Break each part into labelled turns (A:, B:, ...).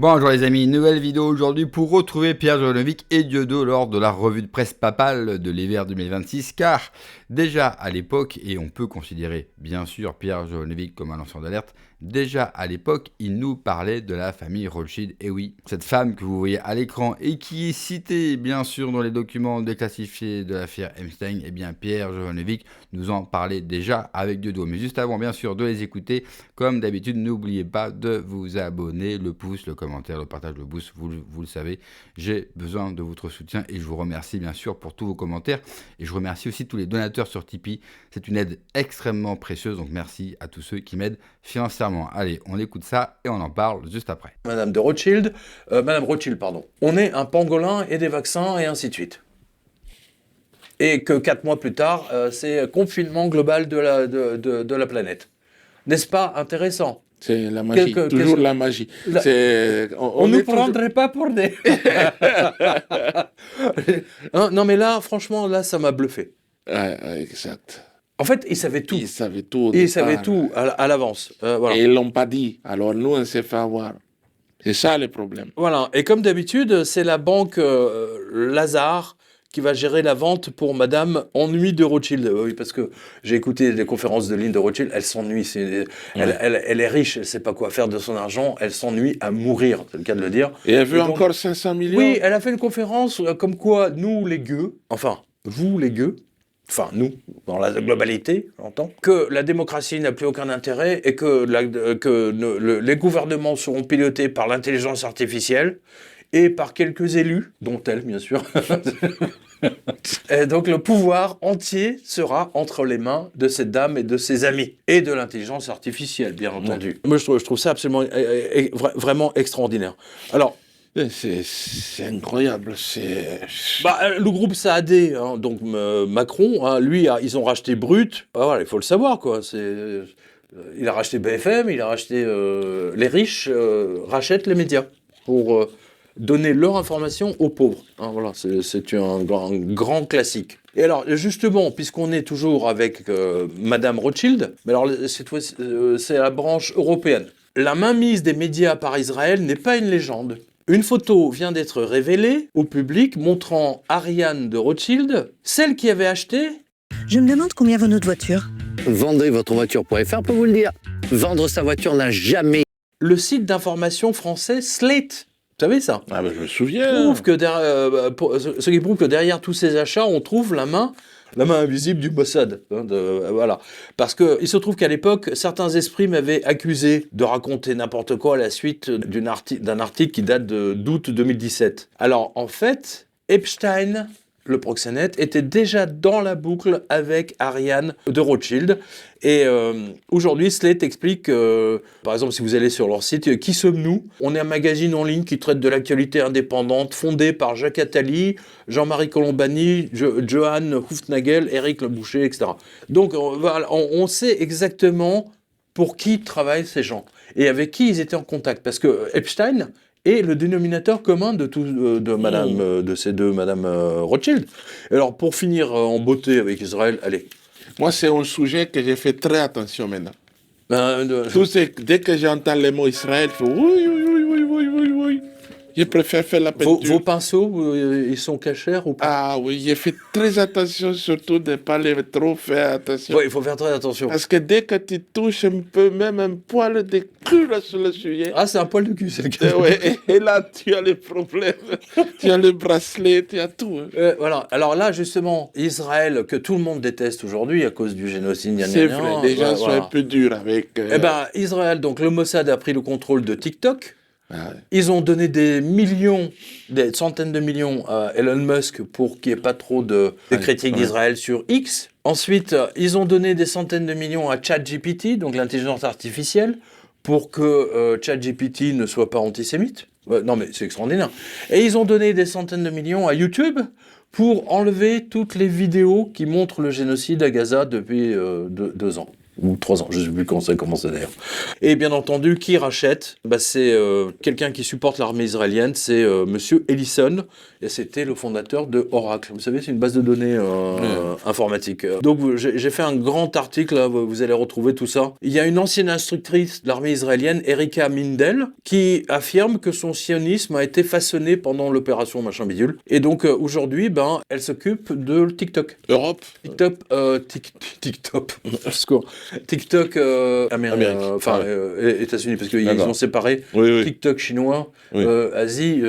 A: Bonjour les amis, nouvelle vidéo aujourd'hui pour retrouver Pierre Jovanovic et Dieudo lors de la revue de presse papale de l'hiver 2026, car déjà à l'époque, et on peut considérer bien sûr Pierre Jovanovic comme un lanceur d'alerte, déjà à l'époque il nous parlait de la famille Rothschild, et oui, cette femme que vous voyez à l'écran et qui est citée bien sûr dans les documents déclassifiés de l'affaire Epstein, et bien Pierre Jovanovic nous en parlait déjà avec Dieudo. Mais juste avant bien sûr de les écouter, comme d'habitude n'oubliez pas de vous abonner, le pouce, le commentaire, le partage, le boost, vous le savez, j'ai besoin de votre soutien et je vous remercie bien sûr pour tous vos commentaires et je remercie aussi tous les donateurs sur Tipeee, c'est une aide extrêmement précieuse, donc merci à tous ceux qui m'aident financièrement. Allez, on écoute ça et on en parle juste après.
B: Madame Rothschild, pardon. On est un pangolin et des vaccins et ainsi de suite. Et que 4 mois plus tard, c'est confinement global de la planète. N'est-ce pas intéressant ?
C: C'est la magie, toujours la magie.
B: On ne nous prendrait pas pour des... non, mais là, franchement, là, ça m'a bluffé.
C: Ouais, exact.
B: En fait, ils savaient tout.
C: Ils savaient tout.
B: Ils savaient tout à l'avance. Voilà.
C: Et ils ne l'ont pas dit. Alors nous, on s'est fait avoir. C'est ça le problème.
B: Voilà. Et comme d'habitude, c'est la banque Lazare qui va gérer la vente pour Madame Ennui de Rothschild. Oui, parce que j'ai écouté les conférences de Lynn de Rothschild, elle s'ennuie. Elle est riche, elle ne sait pas quoi faire de son argent, elle s'ennuie à mourir, c'est le cas de le dire.
C: Et elle veut encore 500 millions.
B: Oui, elle a fait une conférence comme quoi nous, les gueux, enfin, vous, les gueux, enfin, nous, dans la globalité, j'entends, que la démocratie n'a plus aucun intérêt et que les gouvernements seront pilotés par l'intelligence artificielle et par quelques élus, dont elle, bien sûr. Et donc le pouvoir entier sera entre les mains de cette dame et de ses amis. Et de l'intelligence artificielle, bien entendu. Moi, je trouve ça absolument, vraiment extraordinaire. Alors,
C: c'est incroyable.
B: Le groupe Saad, hein, donc Macron, hein, lui, ils ont racheté Brut. Voilà, il faut le savoir, quoi. Il a racheté BFM, il a racheté... les riches rachètent les médias pour... donner leur information aux pauvres. Hein, voilà, c'est un grand classique. Et alors, justement, puisqu'on est toujours avec Madame Rothschild, mais alors cette fois, c'est la branche européenne. La mainmise des médias par Israël n'est pas une légende. Une photo vient d'être révélée au public montrant Ariane de Rothschild, celle qui avait acheté...
D: Je me demande combien vaut notre voiture.
E: Vendrezvotrevoiture.fr peut vous le dire. Vendre sa voiture n'a jamais...
B: Le site d'information français Slate. Vous savez ça?
C: Ah ben je me souviens.
B: Ce qui prouve que derrière tous ces achats, on trouve la main invisible du Mossad. Voilà. Parce qu'il se trouve qu'à l'époque, certains esprits m'avaient accusé de raconter n'importe quoi à la suite d'un article qui date d'août 2017. Alors en fait, Epstein, le proxénète, était déjà dans la boucle avec Ariane de Rothschild. Et aujourd'hui, Slate explique, par exemple, si vous allez sur leur site, qui sommes-nous? On est un magazine en ligne qui traite de l'actualité indépendante, fondé par Jacques Attali, Jean-Marie Colombani, Johan Hufnagel, Éric Le Boucher, etc. Donc, on sait exactement pour qui travaillent ces gens et avec qui ils étaient en contact. Parce que Epstein est le dénominateur commun de ces deux Madame Rothschild. Alors, pour finir en beauté avec Israël, allez.
C: Moi, c'est un sujet que j'ai fait très attention maintenant. Dès que j'entends les mots Israël, je fais oui. Je préfère faire la peinture.
B: Vos pinceaux, ils sont cachers ou pas?
C: Ah oui, j'ai fait très attention, surtout de ne pas les trop faire attention.
B: Oui, il faut faire très attention.
C: Parce que dès que tu touches un peu, même un poil de cul là sur le sujet.
B: Ah, c'est un poil de cul, c'est le cas.
C: Et là, tu as les problèmes. Tu as le bracelet, tu as tout.
B: Voilà. Alors là, justement, Israël, que tout le monde déteste aujourd'hui à cause du génocide.
C: C'est vrai, les gens sont un peu durs avec...
B: Israël, donc le Mossad a pris le contrôle de TikTok. Ils ont donné des centaines de millions à Elon Musk pour qu'il n'y ait pas trop de critiques d'Israël sur X. Ensuite, ils ont donné des centaines de millions à ChatGPT, donc l'intelligence artificielle, pour que ChatGPT ne soit pas antisémite. Non mais c'est extraordinaire. Et ils ont donné des centaines de millions à YouTube pour enlever toutes les vidéos qui montrent le génocide à Gaza depuis 2 ans. ou 3 ans, je ne sais plus quand ça a commencé d'ailleurs. Et bien entendu, qui rachète? C'est quelqu'un qui supporte l'armée israélienne, c'est Monsieur Ellison, et c'était le fondateur de Oracle. Vous savez, c'est une base de données informatique. Donc j'ai fait un grand article, là, vous allez retrouver tout ça. Il y a une ancienne instructrice de l'armée israélienne, Erika Mindel, qui affirme que son sionisme a été façonné pendant l'opération machin bidule. Et donc aujourd'hui, elle s'occupe de TikTok.
C: Europe.
B: TikTok. TikTok Amérique. États-Unis, parce qu'ils ont séparé TikTok chinois, Asie,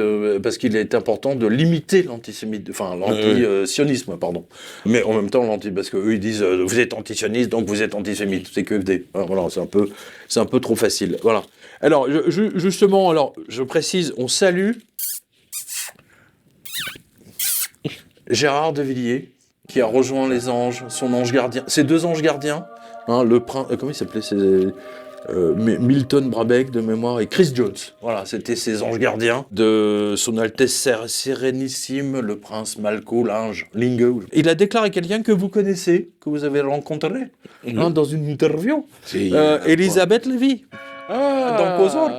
B: parce qu'il est important de limiter l'anti-sionisme, pardon. Mais en même temps, parce qu'eux, ils disent vous êtes anti-sioniste, donc vous êtes antisémite. C'est QFD. Voilà, c'est un peu trop facile. Voilà. Alors, justement, je précise, on salue Gérard de Villiers, qui a rejoint les anges, son ange gardien, ses 2 anges gardiens, le prince, comment il s'appelait, Milton Brabeck de mémoire et Chris Jones. Voilà, c'était ses anges gardiens de son Altesse Sérénissime, le prince Malko Linge. Il a déclaré quelqu'un que vous connaissez, que vous avez rencontré dans une interview, Elisabeth Lévy. Dans Causeur.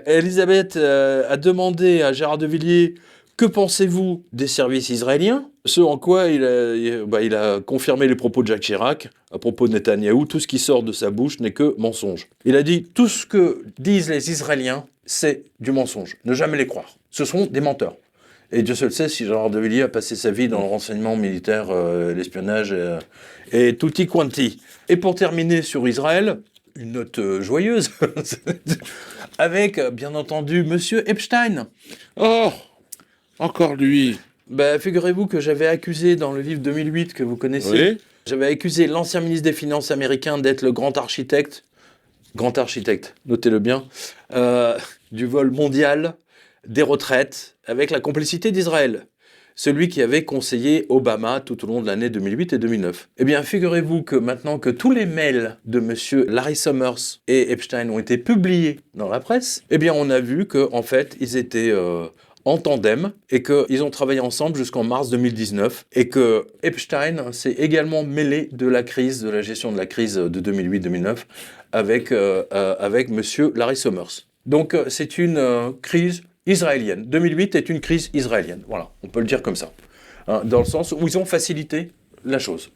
B: Elisabeth a demandé à Gérard de Villiers: que pensez-vous des services israéliens? Ce en quoi il a confirmé les propos de Jacques Chirac à propos de Netanyahou. Tout ce qui sort de sa bouche n'est que mensonge. Il a dit: tout ce que disent les Israéliens, c'est du mensonge. Ne jamais les croire. Ce sont des menteurs. Et Dieu seul sait si Gérard de Villiers a passé sa vie dans le renseignement militaire, l'espionnage et tutti quanti. Et pour terminer sur Israël, une note joyeuse, avec, bien entendu, Monsieur Epstein.
C: Oh, encore lui.
B: Figurez-vous que j'avais accusé dans le livre 2008 que vous connaissez, j'avais accusé l'ancien ministre des Finances américain d'être le grand architecte, notez-le bien, du vol mondial des retraites avec la complicité d'Israël. Celui qui avait conseillé Obama tout au long de l'année 2008 et 2009. Eh bien, figurez-vous que maintenant que tous les mails de Monsieur Larry Summers et Epstein ont été publiés dans la presse, eh bien, on a vu qu'en fait, ils étaient en tandem et qu'ils ont travaillé ensemble jusqu'en mars 2019 et que Epstein s'est également mêlé de la gestion de la crise de 2008-2009 avec Monsieur Larry Summers. Donc, c'est une crise israélienne. 2008 est une crise israélienne. Voilà, on peut le dire comme ça. Dans le sens où ils ont facilité la chose.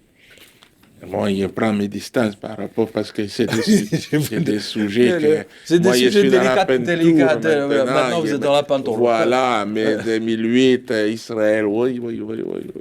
C: Bon, je prends mes distances par rapport parce que c'est des sujets que...
B: C'est des sujets délicats. Maintenant, vous êtes dans la peinture.
C: Voilà, mais 2008, Israël, oui.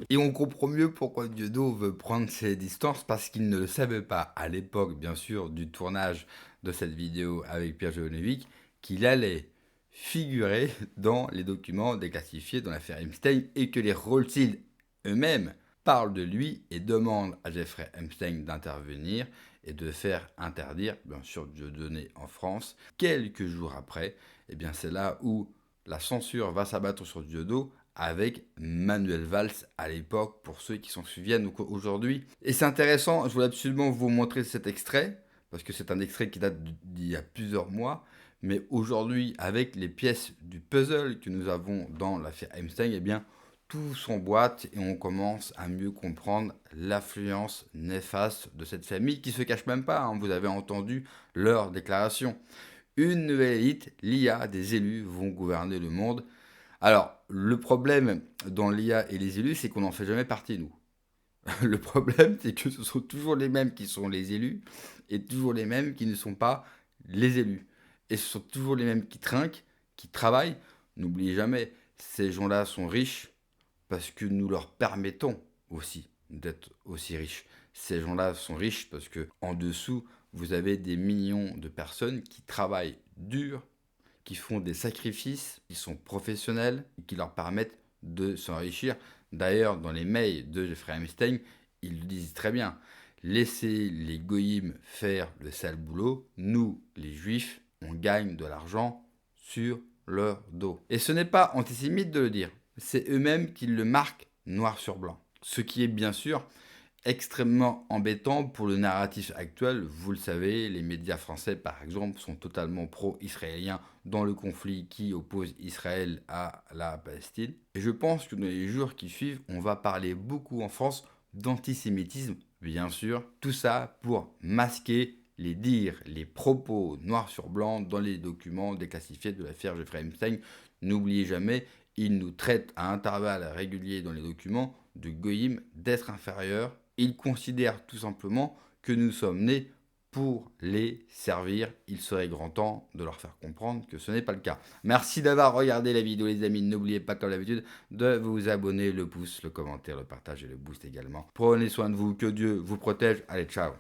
A: Et on comprend mieux pourquoi Dieudo veut prendre ses distances, parce qu'il ne le savait pas à l'époque, bien sûr, du tournage de cette vidéo avec Pierre Jovanovic, qu'il allait figurer dans les documents déclassifiés dans l'affaire Epstein et que les Rothschild eux-mêmes parlent de lui et demandent à Jeffrey Epstein d'intervenir et de faire interdire, bien sûr, Dieudonné en France. Quelques jours après, eh bien, c'est là où la censure va s'abattre sur Dieudo avec Manuel Valls à l'époque, pour ceux qui s'en souviennent aujourd'hui. Et c'est intéressant, je voulais absolument vous montrer cet extrait, parce que c'est un extrait qui date d'il y a plusieurs mois. Mais aujourd'hui, avec les pièces du puzzle que nous avons dans l'affaire Epstein, eh bien, tout s'emboîte et on commence à mieux comprendre l'influence néfaste de cette famille qui ne se cache même pas. Vous avez entendu leur déclaration. Une nouvelle élite, l'IA, des élus vont gouverner le monde. Alors, le problème dans l'IA et les élus, c'est qu'on n'en fait jamais partie, nous. Le problème, c'est que ce sont toujours les mêmes qui sont les élus et toujours les mêmes qui ne sont pas les élus. Et ce sont toujours les mêmes qui trinquent, qui travaillent. N'oubliez jamais, ces gens-là sont riches parce que nous leur permettons aussi d'être aussi riches. Ces gens-là sont riches parce que en dessous, vous avez des millions de personnes qui travaillent dur, qui font des sacrifices, qui sont professionnels, et qui leur permettent de s'enrichir. D'ailleurs, dans les mails de Jeffrey Epstein, ils le disent très bien. Laissez les goïms faire le sale boulot. Nous, les juifs, on gagne de l'argent sur leur dos. Et ce n'est pas antisémite de le dire, c'est eux-mêmes qui le marquent noir sur blanc. Ce qui est bien sûr extrêmement embêtant pour le narratif actuel. Vous le savez, les médias français par exemple sont totalement pro-israéliens dans le conflit qui oppose Israël à la Palestine. Et je pense que dans les jours qui suivent, on va parler beaucoup en France d'antisémitisme bien sûr. Tout ça pour masquer les dires, les propos noirs sur blanc dans les documents déclassifiés de l'affaire Jeffrey Epstein. N'oubliez jamais, il nous traite à intervalles réguliers dans les documents de goïm, d'êtres inférieurs. Il considère tout simplement que nous sommes nés pour les servir. Il serait grand temps de leur faire comprendre que ce n'est pas le cas. Merci d'avoir regardé la vidéo les amis. N'oubliez pas comme d'habitude de vous abonner, le pouce, le commentaire, le partage et le boost également. Prenez soin de vous, que Dieu vous protège. Allez, ciao.